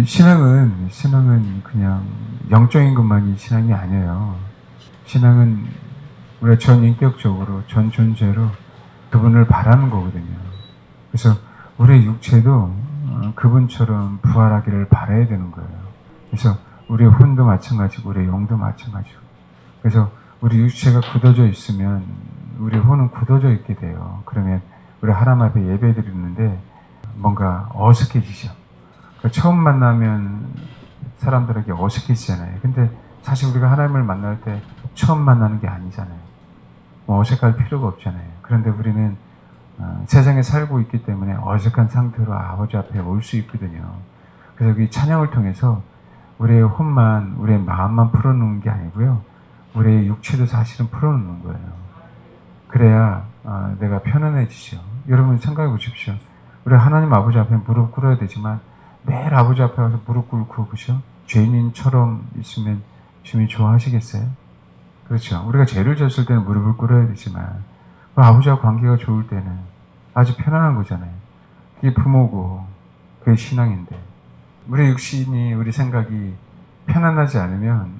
신앙은 그냥 영적인 것만이 신앙이 아니에요. 신앙은 우리가 전인격적으로, 전 존재로 그분을 바라는 거거든요. 그래서 우리의 육체도 그분처럼 부활하기를 바라야 되는 거예요. 그래서 우리의 혼도 마찬가지고, 우리의 영도 마찬가지고. 그래서 우리 육체가 굳어져 있으면 우리 혼은 굳어져 있게 돼요. 그러면 우리 하나님 앞에 예배 드리는데 뭔가 어색해지죠. 처음 만나면 사람들에게 어색해지잖아요. 근데 사실 우리가 하나님을 만날 때 처음 만나는 게 아니잖아요. 뭐 어색할 필요가 없잖아요. 그런데 우리는 세상에 살고 있기 때문에 어색한 상태로 아버지 앞에 올 수 있거든요. 그래서 이 찬양을 통해서 우리의 혼만, 우리의 마음만 풀어놓는 게 아니고요. 우리의 육체도 사실은 풀어놓는 거예요. 그래야 내가 편안해지죠. 여러분 생각해 보십시오. 우리 하나님 아버지 앞에 무릎 꿇어야 되지만 매일 아버지 앞에 가서 무릎 꿇고 그죠? 죄인인처럼 있으면 주님이 좋아하시겠어요? 그렇죠. 우리가 죄를 졌을 때는 무릎을 꿇어야 되지만 아버지와 관계가 좋을 때는 아주 편안한 거잖아요. 그게 부모고 그게 신앙인데 우리 육신이 우리 생각이 편안하지 않으면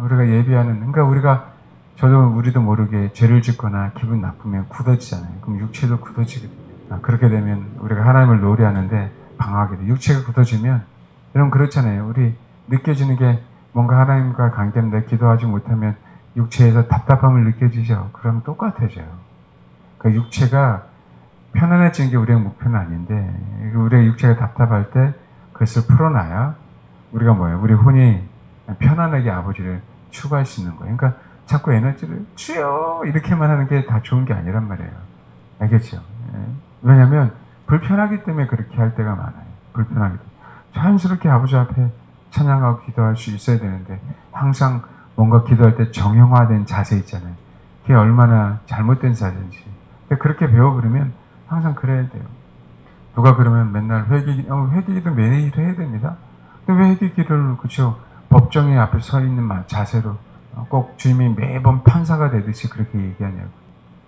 우리가 예비하는 그러니까 우리도 모르게 죄를 짓거나 기분 나쁘면 굳어지잖아요. 그럼 육체도 굳어지거든요. 그렇게 되면 우리가 하나님을 노래하는데 방황하게 돼. 육체가 굳어지면 여러분 그렇잖아요. 우리 느껴지는 게 뭔가 하나님과 관계인데 기도하지 못하면 육체에서 답답함을 느껴지죠. 그럼 똑같아져요. 그 육체가 편안해지는 게 우리의 목표는 아닌데 우리의 육체가 답답할 때 그것을 풀어놔야 우리가 우리 혼이 편안하게 아버지를 추구할 수 있는 거예요. 그러니까 자꾸 에너지를 주여 이렇게만 하는 게 다 좋은 게 아니란 말이에요. 알겠죠? 왜냐하면 불편하기 때문에 그렇게 할 때가 많아요. 불편하기 때문에. 자연스럽게 아버지 앞에 찬양하고 기도할 수 있어야 되는데 항상 뭔가 기도할 때 정형화된 자세 있잖아요. 그게 얼마나 잘못된 자세인지. 그렇게 배워버리면 항상 그래야 돼요. 누가 그러면 맨날 회개기도 매일 해야 됩니다. 근데 왜 회개기를 그쵸? 법정에 앞에 서 있는 자세로 꼭 주님이 매번 판사가 되듯이 그렇게 얘기하냐고.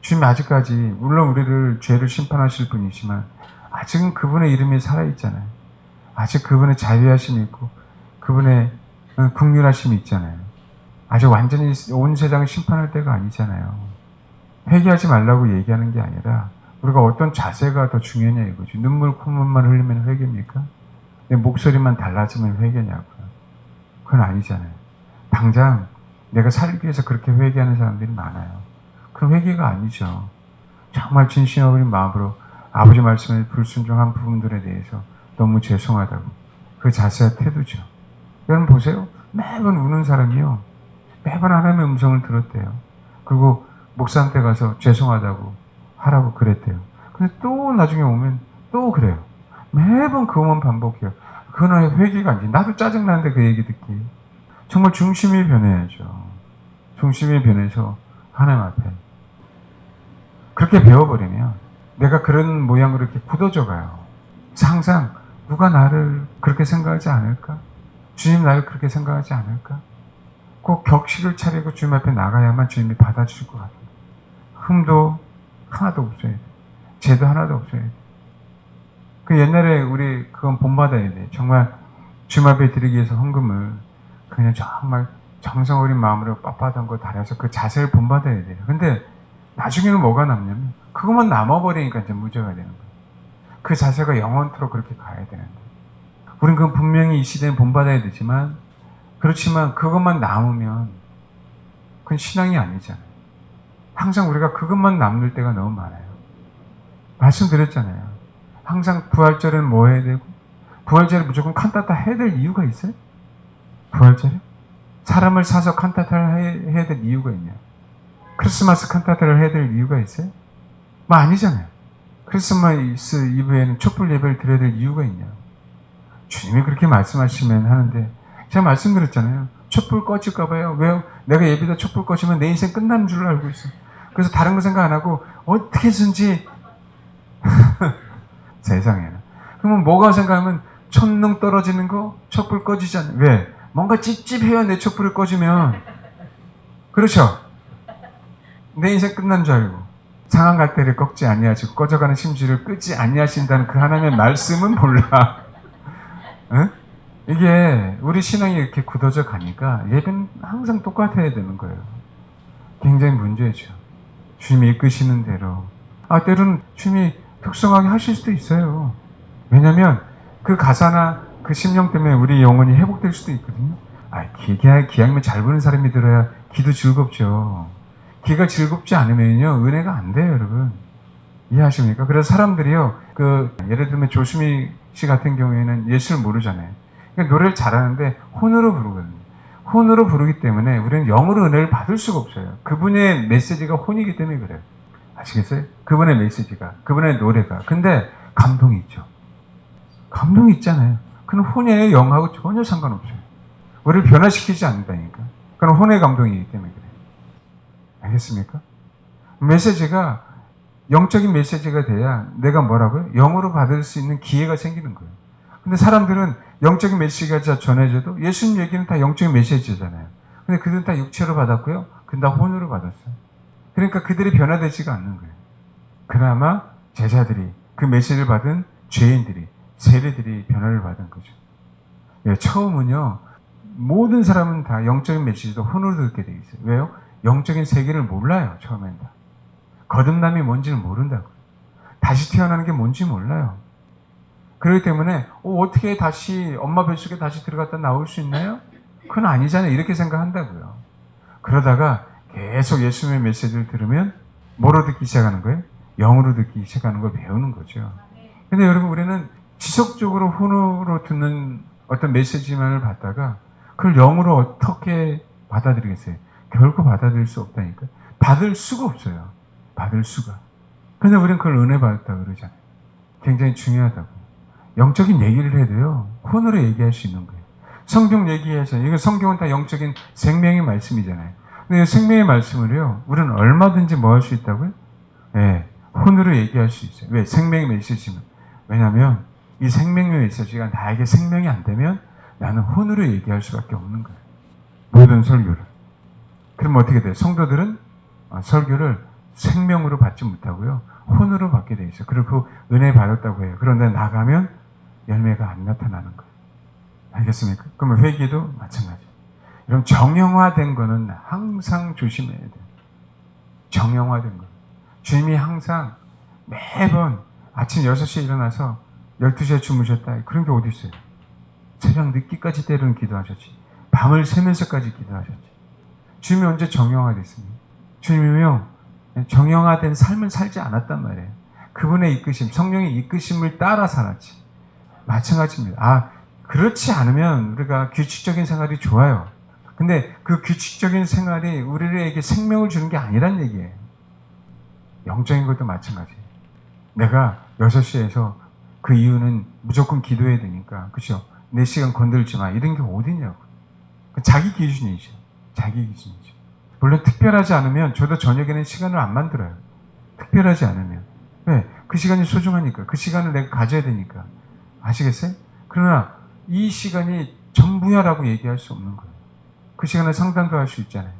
주님이 아직까지 물론 우리를 죄를 심판하실 분이지만 아직은 그분의 이름이 살아있잖아요. 아직 그분의 자비하심이 있고 그분의 긍휼하심이 있잖아요. 아직 완전히 온 세상을 심판할 때가 아니잖아요. 회개하지 말라고 얘기하는 게 아니라 우리가 어떤 자세가 더 중요하냐 이거죠. 눈물 콧물만 흘리면 회개입니까? 내 목소리만 달라지면 회개냐고요. 그건 아니잖아요. 당장 내가 살기 위해서 그렇게 회개하는 사람들이 많아요. 그럼 회개가 아니죠. 정말 진심 어린 마음으로 아버지 말씀에 불순종한 부분들에 대해서 너무 죄송하다고. 그 자세와 태도죠. 여러분 보세요. 매번 우는 사람이요. 매번 하나님의 음성을 들었대요. 그리고 목사한테 가서 죄송하다고 하라고 그랬대요. 근데 또 나중에 오면 또 그래요. 매번 그것만 반복해요. 그건 회개가 아니지. 나도 짜증나는데 그 얘기 듣기. 정말 중심이 변해야죠. 중심이 변해서 하나님 앞에. 그렇게 배워버리면 내가 그런 모양으로 이렇게 굳어져 가요. 항상 누가 나를 그렇게 생각하지 않을까? 주님 나를 그렇게 생각하지 않을까? 꼭 격식을 차리고 주님 앞에 나가야만 주님이 받아주실 것 같아요. 흠도 하나도 없어야 돼. 죄도 하나도 없어야 돼. 그 옛날에 우리 그건 본받아야 돼. 정말 주님 앞에 드리기 위해서 헌금을 그냥 정말 정성 어린 마음으로 빳빳한 거 달아서 그 자세를 본받아야 돼요. 근데 나중에는 뭐가 남냐면 그것만 남아버리니까 이제 문제가 되는 거예요. 그 자세가 영원토록 그렇게 가야 되는데 우린 그건 분명히 이 시대는 본받아야 되지만 그렇지만 그것만 남으면 그건 신앙이 아니잖아요. 항상 우리가 그것만 남을 때가 너무 많아요. 말씀드렸잖아요. 항상 부활절에는 뭐 해야 되고 부활절에 무조건 칸타타 해야 될 이유가 있어요? 부활절에? 사람을 사서 칸타타를 해야 될 이유가 있냐? 크리스마스 칸타타를 해야 될 이유가 있어요? 뭐 아니잖아요. 크리스마스 이브에는 촛불 예배를 드려야 될 이유가 있냐? 주님이 그렇게 말씀하시면 하는데 제가 말씀드렸잖아요. 촛불 꺼질까 봐요. 왜요? 내가 예배다 촛불 꺼지면 내 인생 끝나는 줄 알고 있어. 그래서 다른 거 생각 안 하고 어떻게든지 세상에는. 그러면 뭐가 생각하면 천능 떨어지는 거 촛불 꺼지지 않아요. 왜? 뭔가 찝찝해요. 내 촛불이 꺼지면. 그렇죠? 내 인생 끝난 줄 알고 상한 갈대를 꺾지 아니하시고 꺼져가는 심지를 끄지 아니하신다는 그 하나님의 말씀은 몰라. 응? 이게 우리 신앙이 이렇게 굳어져 가니까 예배는 항상 똑같아야 되는 거예요. 굉장히 문제죠. 주님이 이끄시는 대로. 때로는 주님이 특성하게 하실 수도 있어요. 왜냐면 그 가사나 그 심령 때문에 우리 영혼이 회복될 수도 있거든요. 기왕이면 잘 부는 사람이 들어야 기도 즐겁죠. 기가 즐겁지 않으면요, 은혜가 안 돼요, 여러분. 이해하십니까? 그래서 사람들이요, 예를 들면 조수미 씨 같은 경우에는 예수를 모르잖아요. 그러니까 노래를 잘하는데 혼으로 부르거든요. 혼으로 부르기 때문에 우리는 영으로 은혜를 받을 수가 없어요. 그분의 메시지가 혼이기 때문에 그래요. 아시겠어요? 그분의 메시지가, 그분의 노래가. 근데 감동이 있죠. 감동이 있잖아요. 그건 혼의 영하고 전혀 상관없어요. 우리를 변화시키지 않는다니까. 그건 혼의 감동이기 때문에 그래요. 알겠습니까? 메시지가 영적인 메시지가 돼야 내가 뭐라고요? 영으로 받을 수 있는 기회가 생기는 거예요. 근데 사람들은 영적인 메시지가 전해져도 예수님 얘기는 다 영적인 메시지잖아요. 근데 그들은 다 육체로 받았고요. 그들은 다 혼으로 받았어요. 그러니까 그들이 변화되지가 않는 거예요. 그나마 제자들이, 그 메시지를 받은 죄인들이, 세리들이 변화를 받은 거죠. 처음은요, 모든 사람은 다 영적인 메시지도 혼으로 듣게 돼 있어요. 왜요? 영적인 세계를 몰라요, 처음엔 다. 거듭남이 뭔지는 모른다고. 다시 태어나는 게 뭔지 몰라요. 그렇기 때문에 어떻게 다시 엄마 뱃속에 다시 들어갔다 나올 수 있나요? 그건 아니잖아요. 이렇게 생각한다고요. 그러다가 계속 예수님의 메시지를 들으면 뭐로 듣기 시작하는 거예요? 영으로 듣기 시작하는 걸 배우는 거죠. 근데 여러분, 우리는 지속적으로 혼으로 듣는 어떤 메시지만을 받다가 그걸 영으로 어떻게 받아들이겠어요? 결코 받아들일 수 없다니까. 받을 수가 없어요. 받을 수가. 근데 우리는 그걸 은혜 받았다고 그러잖아요. 굉장히 중요하다고. 영적인 얘기를 해도요, 혼으로 얘기할 수 있는 거예요. 성경 얘기해서, 이거 성경은 다 영적인 생명의 말씀이잖아요. 근데 이 생명의 말씀을요, 우리는 얼마든지 뭐 할 수 있다고요? 네, 혼으로 얘기할 수 있어요. 왜? 생명의 메시지는. 왜냐하면 이 생명의 메시지가 나에게 생명이 안 되면 나는 혼으로 얘기할 수밖에 없는 거예요. 모든 설교를. 그럼 어떻게 돼요? 성도들은 설교를 생명으로 받지 못하고요, 혼으로 받게 돼 있어요. 그리고 은혜 받았다고 해요. 그런데 나가면 열매가 안 나타나는 거예요. 알겠습니까? 그러면 회개도 마찬가지. 이런 정형화된 거는 항상 조심해야 돼요. 정형화된 거. 주님이 항상 매번 아침 6시에 일어나서 12시에 주무셨다. 그런 게 어디 있어요? 새벽 늦게까지 때로는 기도하셨지. 밤을 새면서까지 기도하셨지. 주님이 언제 정형화됐습니까? 주님이요, 정형화된 삶을 살지 않았단 말이에요. 그분의 이끄심, 성령의 이끄심을 따라 살았지. 마찬가지입니다. 그렇지 않으면 우리가 규칙적인 생활이 좋아요. 근데 그 규칙적인 생활이 우리에게 생명을 주는 게 아니란 얘기예요. 영적인 것도 마찬가지예요. 내가 6시에서 그 이유는 무조건 기도해야 되니까, 그렇죠? 내 시간 건들지 마. 이런 게 어디냐고. 자기 기준이죠. 자기 기준이죠. 물론 특별하지 않으면 저도 저녁에는 시간을 안 만들어요. 특별하지 않으면. 왜? 그 시간이 소중하니까. 그 시간을 내가 가져야 되니까. 아시겠어요? 그러나 이 시간이 전부야라고 얘기할 수 없는 거예요. 그 시간에 상담도 할 수 있잖아요.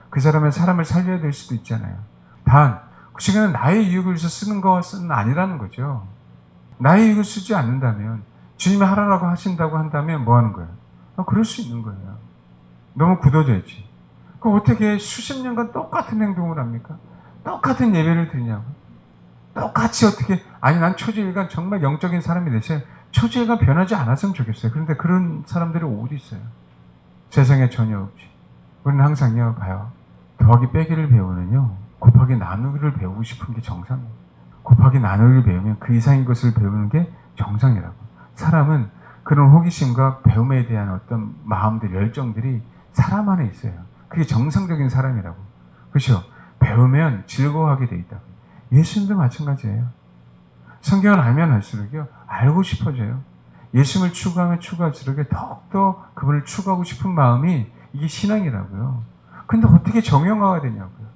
그 사람의 사람을 살려야 될 수도 있잖아요. 단, 그 시간은 나의 이익을 위해서 쓰는 것은 아니라는 거죠. 나의 이익을 쓰지 않는다면, 주님이 하라고 하신다고 한다면 뭐 하는 거예요? 그럴 수 있는 거예요. 너무 굳어져 있지. 그럼 어떻게 수십 년간 똑같은 행동을 합니까? 똑같은 예배를 드리냐고. 똑같이 어떻게, 난 초지일간 정말 영적인 사람이 되세요. 초지일간 변하지 않았으면 좋겠어요. 그런데 그런 사람들이 어디 있어요? 세상에 전혀 없지. 우리는 항상요, 봐요. 더하기 빼기를 배우면요, 곱하기 나누기를 배우고 싶은 게 정상이에요. 곱하기 나누기를 배우면 그 이상의 것을 배우는 게 정상이라고. 사람은 그런 호기심과 배움에 대한 어떤 마음들, 열정들이 사람 안에 있어요. 그게 정상적인 사람이라고. 그렇죠? 배우면 즐거워하게 돼 있다. 예수님도 마찬가지예요. 성경을 알면 알수록요, 알고 싶어져요. 예수님을 추구하면 추구할수록 더욱더 그분을 추구하고 싶은 마음이, 이게 신앙이라고요. 근데 어떻게 정형화가 되냐고요.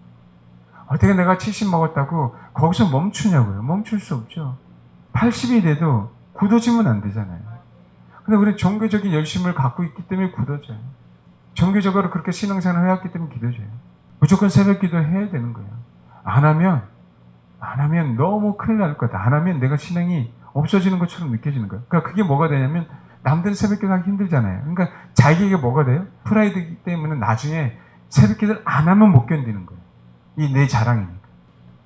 어떻게 내가 70 먹었다고 거기서 멈추냐고요. 멈출 수 없죠. 80이 돼도 굳어지면 안 되잖아요. 근데 우리는 종교적인 열심을 갖고 있기 때문에 굳어져요. 정교적으로 그렇게 신앙생활을 해왔기 때문에 기도져요. 무조건 새벽 기도 해야 되는 거예요. 안 하면 너무 큰일 날 거다. 안 하면 내가 신앙이 없어지는 것처럼 느껴지는 거예요. 그러니까 그게 뭐가 되냐면 남들은 새벽기도 하기 힘들잖아요. 그러니까 자기에게 뭐가 돼요? 프라이드이기 때문에 나중에 새벽기도를 안 하면 못 견디는 거예요. 이 내 자랑이니까.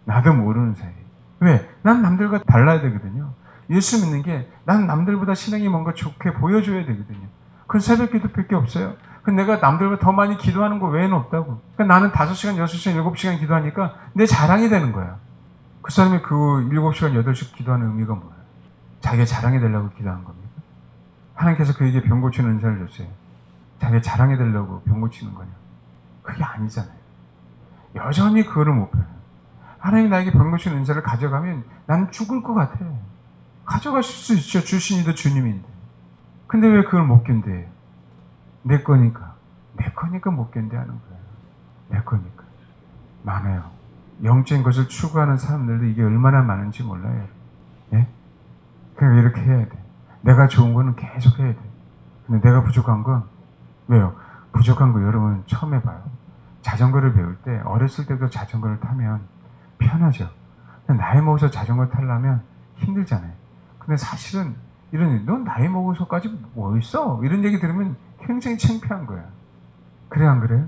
나도 모르는 사이. 왜? 난 남들과 달라야 되거든요. 예수 믿는 게 난 남들보다 신앙이 뭔가 좋게 보여줘야 되거든요. 그건 새벽기도밖에 없어요. 내가 남들보다 더 많이 기도하는 거 외에는 없다고. 그러니까 나는 5시간, 6시간, 7시간 기도하니까 내 자랑이 되는 거야. 그 사람이 그 7시간, 8시간 기도하는 의미가 뭐예요? 자기가 자랑이 되려고 기도하는 겁니다. 하나님께서 그에게 병 고치는 은사를 줬어요. 자기가 자랑이 되려고 병 고치는 거냐? 그게 아니잖아요. 여전히 그거를 못 배워요. 하나님이 나에게 병 고치는 은사를 가져가면 난 죽을 것 같아. 가져가실 수 있죠. 주신이도 주님인데. 근데 왜 그걸 못 견뎌요? 내 거니까. 내 거니까 못 견뎌하는 거예요. 내 거니까. 많아요. 영적인 것을 추구하는 사람들도 이게 얼마나 많은지 몰라요. 예? 그냥 이렇게 해야 돼. 내가 좋은 거는 계속 해야 돼. 근데 내가 부족한 건 왜요? 부족한 거 여러분 처음 해봐요. 자전거를 배울 때 어렸을 때도 자전거를 타면 편하죠. 나이 먹어서 자전거 타려면 힘들잖아요. 근데 사실은 넌 나이 먹어서까지 뭐 있어? 이런 얘기 들으면 굉장히 창피한 거야. 그래 안 그래요?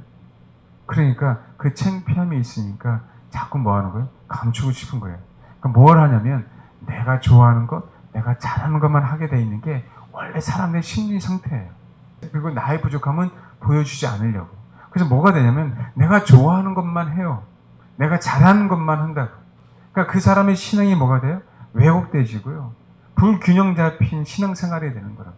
그러니까 그 창피함이 있으니까 자꾸 뭐 하는 거예요? 감추고 싶은 거예요. 그러니까 뭘 하냐면 내가 좋아하는 것, 내가 잘하는 것만 하게 돼 있는 게 원래 사람의 심리 상태예요. 그리고 나의 부족함은 보여주지 않으려고. 그래서 뭐가 되냐면 내가 좋아하는 것만 해요. 내가 잘하는 것만 한다고. 그러니까 그 사람의 신앙이 뭐가 돼요? 왜곡되지고요. 불균형 잡힌 신앙생활이 되는 거라고.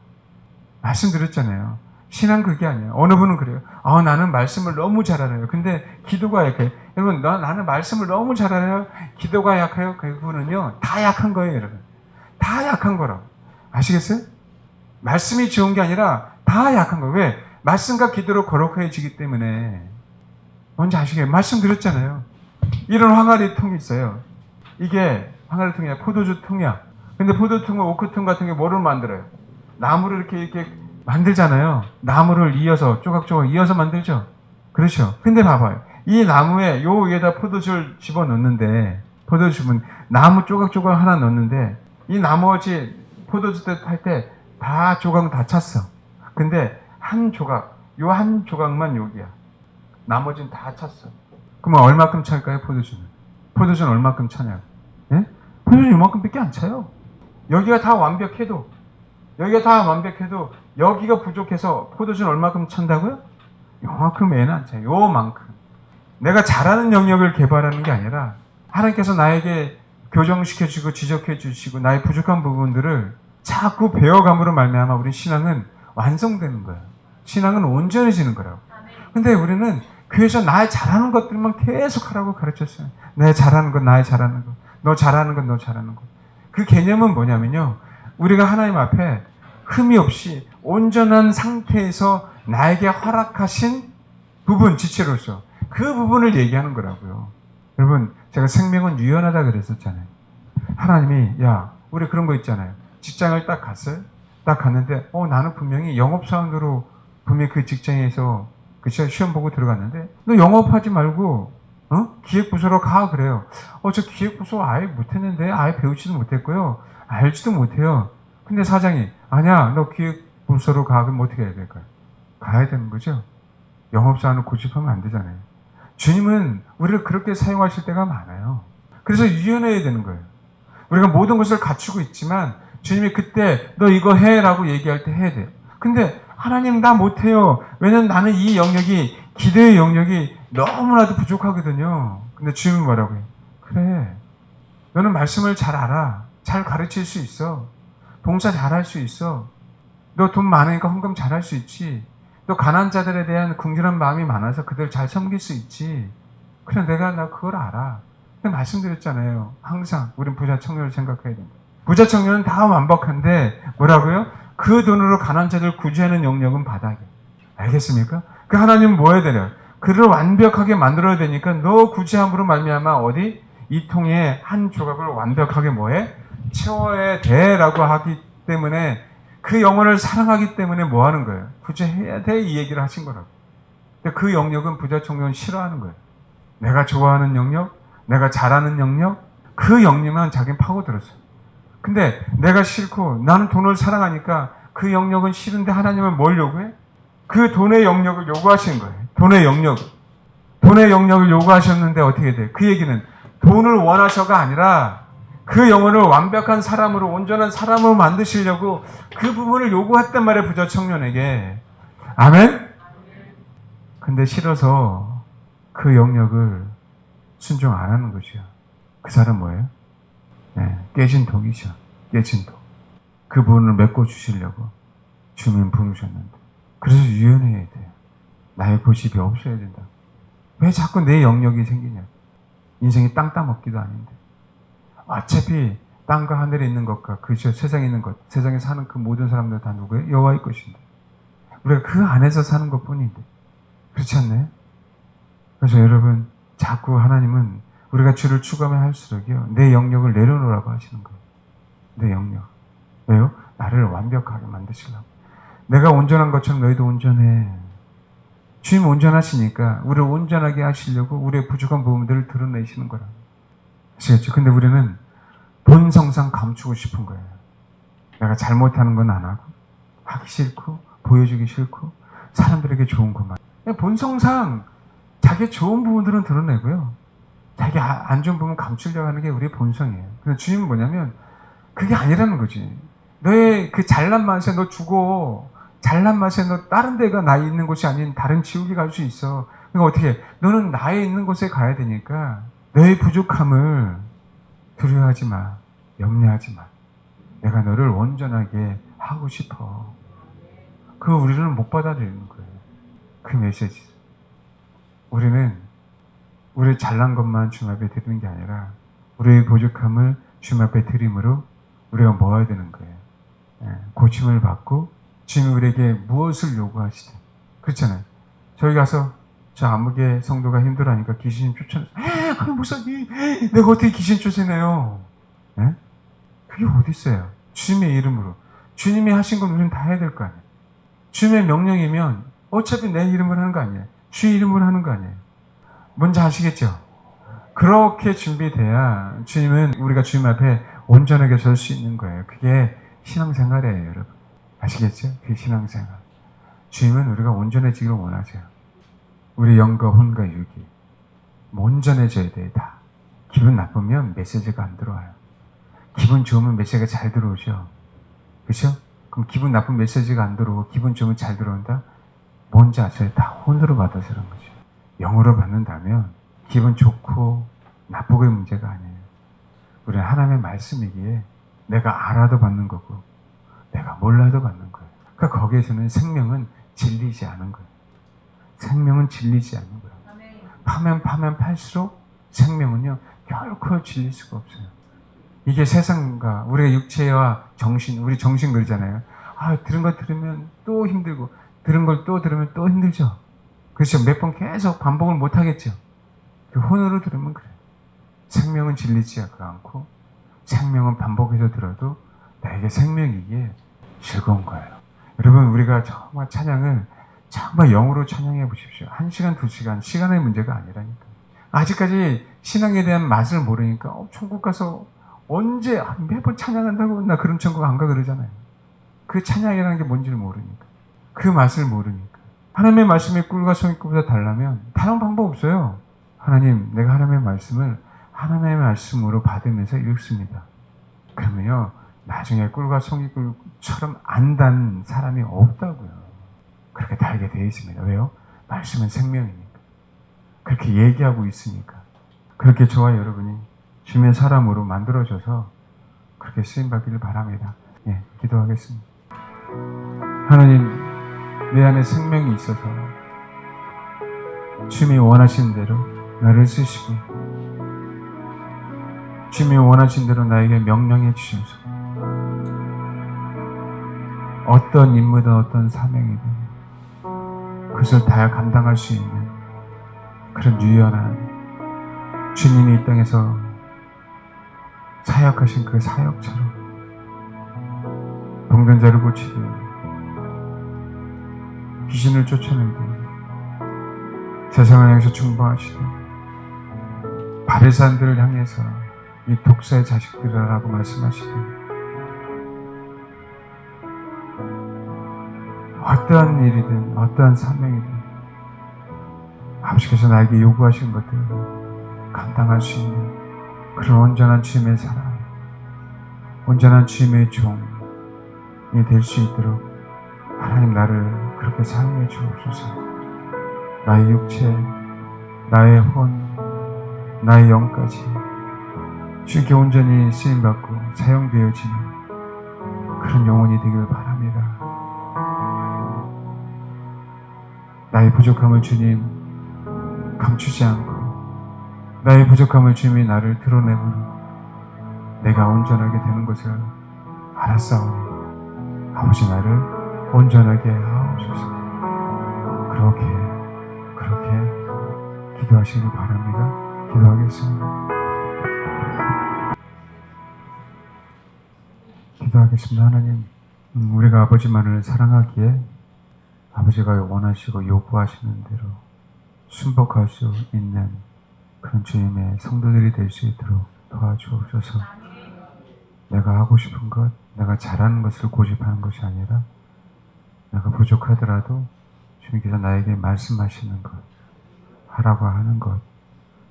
말씀드렸잖아요. 신앙 그게 아니에요. 어느 분은 그래요. 나는 말씀을 너무 잘 알아요. 근데 기도가 약해. 여러분, 나는 말씀을 너무 잘 알아요. 기도가 약해요. 그분은요, 다 약한 거예요, 여러분. 다 약한 거라고. 아시겠어요? 말씀이 좋은 게 아니라 다 약한 거예요. 왜? 말씀과 기도로 거룩해지기 때문에. 뭔지 아시겠어요? 말씀드렸잖아요. 이런 항아리 통이 있어요. 이게 항아리 통이 아니라 포도주 통이야. 근데 포도통은 오크통 같은 게 뭐를 만들어요? 나무를 이렇게 만들잖아요. 나무를 이어서 조각조각 이어서 만들죠. 그렇죠. 근데 봐봐요. 이 나무에 요 위에다 포도주를 집어넣는데 포도주는 나무 조각조각 하나 넣는데 이 나머지 포도주 할 때 다 조각 다 찼어. 근데 한 조각, 요 한 조각만 여기야. 나머지는 다 찼어. 그러면 얼마큼 찰까요? 포도주는 얼마큼 차냐고. 예? 포도주는 이만큼밖에 안 차요. 여기가 다 완벽해도 여기가 부족해서 포도주는 얼마큼 찬다고요? 요만큼 애는 안 차요. 요만큼. 내가 잘하는 영역을 개발하는 게 아니라 하나님께서 나에게 교정시켜주고 지적해주시고 나의 부족한 부분들을 자꾸 배워감으로 말미암아 우리 신앙은 완성되는 거예요. 신앙은 온전해지는 거라고. 근데 우리는 교회에서 나의 잘하는 것들만 계속 하라고 가르쳤어요. 내 잘하는 것, 나의 잘하는 것. 너 잘하는 것, 너 잘하는 것. 그 개념은 뭐냐면요. 우리가 하나님 앞에 흠이 없이 온전한 상태에서 나에게 허락하신 부분, 지체로서 그 부분을 얘기하는 거라고요. 여러분, 제가 생명은 유연하다 그랬었잖아요. 하나님이, 우리 그런 거 있잖아요. 직장을 딱 갔어요. 딱 갔는데, 나는 분명히 영업사원으로 분명히 그 직장에서 그 시험 보고 들어갔는데, 너 영업하지 말고, 기획부서로 가, 그래요. 저 기획부서 아예 못했는데, 아예 배우지도 못했고요. 알지도 못해요. 근데 사장이, 아니야, 너 기획부서로 가. 그럼 어떻게 해야 될까요? 가야 되는 거죠? 영업사원을 고집하면 안 되잖아요. 주님은 우리를 그렇게 사용하실 때가 많아요. 그래서 유연해야 되는 거예요. 우리가 모든 것을 갖추고 있지만, 주님이 그때 너 이거 해 라고 얘기할 때 해야 돼요. 근데 하나님 나 못해요. 왜냐면 나는 이 영역이 기도의 영역이 너무나도 부족하거든요. 근데 주님은 뭐라고 해요? 그래. 너는 말씀을 잘 알아. 잘 가르칠 수 있어. 봉사 잘할 수 있어. 너 돈 많으니까 헌금 잘할 수 있지. 너 가난한 자들에 대한 긍휼한 마음이 많아서 그들 잘 섬길 수 있지. 그래 나 그걸 알아. 근데 말씀드렸잖아요. 항상 우린 부자 청년을 생각해야 된다. 부자 청년은 다 완벽한데 뭐라고요? 그 돈으로 가난한 자들 구제하는 영역은 바닥이에요. 알겠습니까? 그 하나님은 뭐 해야 되냐? 그를 완벽하게 만들어야 되니까 너 구제함으로 말미암아 어디? 이 통에 한 조각을 완벽하게 뭐해? 채워야 돼라고 하기 때문에 그 영혼을 사랑하기 때문에 뭐 하는 거예요? 구제해야 돼 이 얘기를 하신 거라고. 근데 그 영역은 부자 청년은 싫어하는 거예요. 내가 좋아하는 영역, 내가 잘하는 영역, 그 영역만 자기는 파고들었어요. 근데 내가 싫고 나는 돈을 사랑하니까 그 영역은 싫은데 하나님은 뭘 요구해? 그 돈의 영역을 요구하시는 거예요. 돈의 영역을 요구하셨는데 어떻게 돼? 그 얘기는 돈을 원하셔가 아니라 그 영혼을 완벽한 사람으로, 온전한 사람으로 만드시려고 그 부분을 요구했단 말이에요, 부자 청년에게. 아멘? 근데 싫어서 그 영역을 순종 안 하는 것이요. 그 사람 뭐예요? 네, 깨진 독이죠. 깨진 독. 그 부분을 메꿔주시려고 주님 부르셨는데. 그래서 유연해야 돼요. 나의 고집이 없어야 된다. 왜 자꾸 내 영역이 생기냐? 인생이 땅 따먹기도 아닌데. 어차피 땅과 하늘에 있는 것과 그 세상에 있는 것, 세상에 사는 그 모든 사람들 다 누구예요? 여호와의 것인데. 우리가 그 안에서 사는 것뿐인데. 그렇지 않나요? 그래서 여러분, 자꾸 하나님은 우리가 주를 추구하면 할수록요, 내 영역을 내려놓으라고 하시는 거예요. 내 영역. 왜요? 나를 완벽하게 만드시려고. 내가 온전한 것처럼 너희도 온전해. 주님 온전하시니까 우리를 온전하게 하시려고 우리의 부족한 부분들을 드러내시는 거라. 아시겠죠? 근데 우리는 본성상 감추고 싶은 거예요. 내가 잘못하는 건 안 하고, 하기 싫고, 보여주기 싫고, 사람들에게 좋은 것만. 본성상 자기 좋은 부분들은 드러내고요. 자기 안 좋은 부분 감추려고 하는 게 우리의 본성이에요. 근데 주님은 뭐냐면 그게 아니라는 거지. 너의 그 잘난 맛에 너 죽어. 잘난 맛에 너 다른 데가 나 있는 곳이 아닌 다른 지옥에 갈 수 있어. 그러니까 어떻게 해? 너는 나에 있는 곳에 가야 되니까 너의 부족함을 두려워하지 마. 염려하지 마. 내가 너를 온전하게 하고 싶어. 그거 우리는 못 받아들이는 거예요. 그 메시지. 우리는 우리의 잘난 것만 주님 앞에 드리는 게 아니라 우리의 부족함을 주님 앞에 드림으로 우리가 모아야 되는 거예요. 고침을 받고 주님이 우리에게 무엇을 요구하시든. 그렇잖아요. 저희 가서 저 아무개 성도가 힘들어하니까 귀신 쫓아내서 목사님 내가 어떻게 귀신 쫓아내요? 그게 어디 있어요? 주님의 이름으로. 주님이 하신 건 우리는 다 해야 될 거 아니에요. 주님의 명령이면 어차피 내 이름으로 하는 거 아니에요. 주 이름으로 하는 거 아니에요. 뭔지 아시겠죠? 그렇게 준비돼야 주님은 우리가 주님 앞에 온전하게 설 수 있는 거예요. 그게 신앙생활이에요, 여러분. 아시겠죠? 그게 신앙생활. 주님은 우리가 온전해지기를 원하세요. 우리 영과 혼과 육이 온전해져야 돼요, 다. 기분 나쁘면 메시지가 안 들어와요. 기분 좋으면 메시지가 잘 들어오죠. 그렇죠? 그럼 기분 나쁜 메시지가 안 들어오고 기분 좋으면 잘 들어온다? 뭔지 아세요? 다 혼으로 받아서 그런 거죠. 영으로 받는다면 기분 좋고 나쁘고의 문제가 아니에요. 우리는 하나님의 말씀이기에 내가 알아도 받는 거고 내가 몰라도 받는 거예요. 그러니까 거기에서는 생명은 질리지 않은 거예요. 생명은 질리지 않는 거예요. 파면 팔수록 생명은요 결코 질릴 수가 없어요. 이게 세상과 우리가 육체와 정신, 우리 정신 그러잖아요. 들은 거 들으면 또 힘들고 들은 걸 또 들으면 또 힘들죠. 그렇죠. 몇 번 계속 반복을 못 하겠죠. 그 혼으로 들으면 그래요. 생명은 질리지 않고 생명은 반복해서 들어도 나에게 생명이기에 즐거운 거예요. 여러분, 우리가 정말 찬양을 정말 영으로 찬양해 보십시오. 1시간, 2시간, 시간의 문제가 아니라니까. 아직까지 신앙에 대한 맛을 모르니까 천국 가서 언제 매번 찬양한다고 나 그런 천국 안 가 그러잖아요. 그 찬양이라는 게 뭔지를 모르니까. 그 맛을 모르니까. 하나님의 말씀이 꿀과 송이꿀보다 달라면 다른 방법 없어요. 하나님, 내가 하나님의 말씀을 하나님의 말씀으로 받으면서 읽습니다. 그러면요, 나중에 꿀과 송이꿀처럼 안단 사람이 없다고요. 그렇게 달게 되어 있습니다. 왜요? 말씀은 생명이니까. 그렇게 얘기하고 있으니까. 그렇게 저와 여러분이 주님의 사람으로 만들어져서 그렇게 쓰임받기를 바랍니다. 기도하겠습니다. 하나님, 내 안에 생명이 있어서 주님이 원하신 대로 나를 쓰시고 주님이 원하신 대로 나에게 명령해 주셔서 어떤 임무든 어떤 사명이든 그것을 다 감당할 수 있는 그런 유연한 주님이 이 땅에서 사역하신 그 사역처럼 병든 자를 고치고 귀신을 쫓아내고 세상을 향해서 충보하시되 바리새인들을 향해서 이 독사의 자식들이라고 말씀하시되 어떠한 일이든 어떠한 사명이든 아버지께서 나에게 요구하신 것들을 감당할 수 있는 그런 온전한 주님의 사랑, 온전한 주님의 종이 될 수 있도록 하나님 나를 그렇게 사용해 주옵소서. 나의 육체, 나의 혼, 나의 영까지 주님께 온전히 쓰임받고 사용되어지는 그런 영혼이 되길 바랍니다. 나의 부족함을 주님 감추지 않고 나의 부족함을 주님이 나를 드러내므로 내가 온전하게 되는 것을 알았사오니 아버지 나를 온전하게 하옵소서. 그렇게 기도하시길 바랍니다. 기도하겠습니다. 기도하겠습니다. 하나님, 우리가 아버지만을 사랑하기에 아버지가 원하시고 요구하시는 대로 순복할 수 있는 그런 주님의 성도들이 될 수 있도록 도와주옵소서. 내가 하고 싶은 것, 내가 잘하는 것을 고집하는 것이 아니라 내가 부족하더라도 주님께서 나에게 말씀하시는 것, 하라고 하는 것,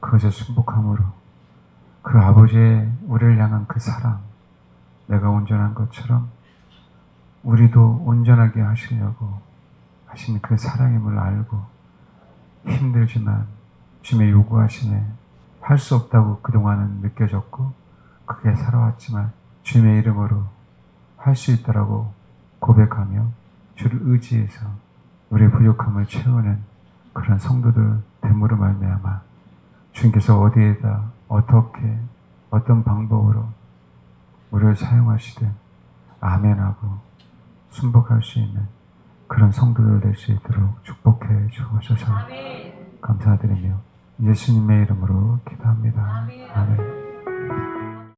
그것에 순복함으로 그 아버지의 우리를 향한 그 사랑, 내가 온전한 것처럼 우리도 온전하게 하시려고 하신 그 사랑임을 알고 힘들지만 주님의 요구하시네 할 수 없다고 그동안은 느껴졌고 그게 살아왔지만 주님의 이름으로 할 수 있다라고 고백하며 주를 의지해서 우리의 부족함을 채우는 그런 성도들 됨으로 말미암아 주님께서 어디에다 어떻게 어떤 방법으로 우리를 사용하시든 아멘하고 순복할 수 있는 그런 성도들 될 수 있도록 축복해 주옵소서. 감사드리며 예수님의 이름으로 기도합니다. 아멘.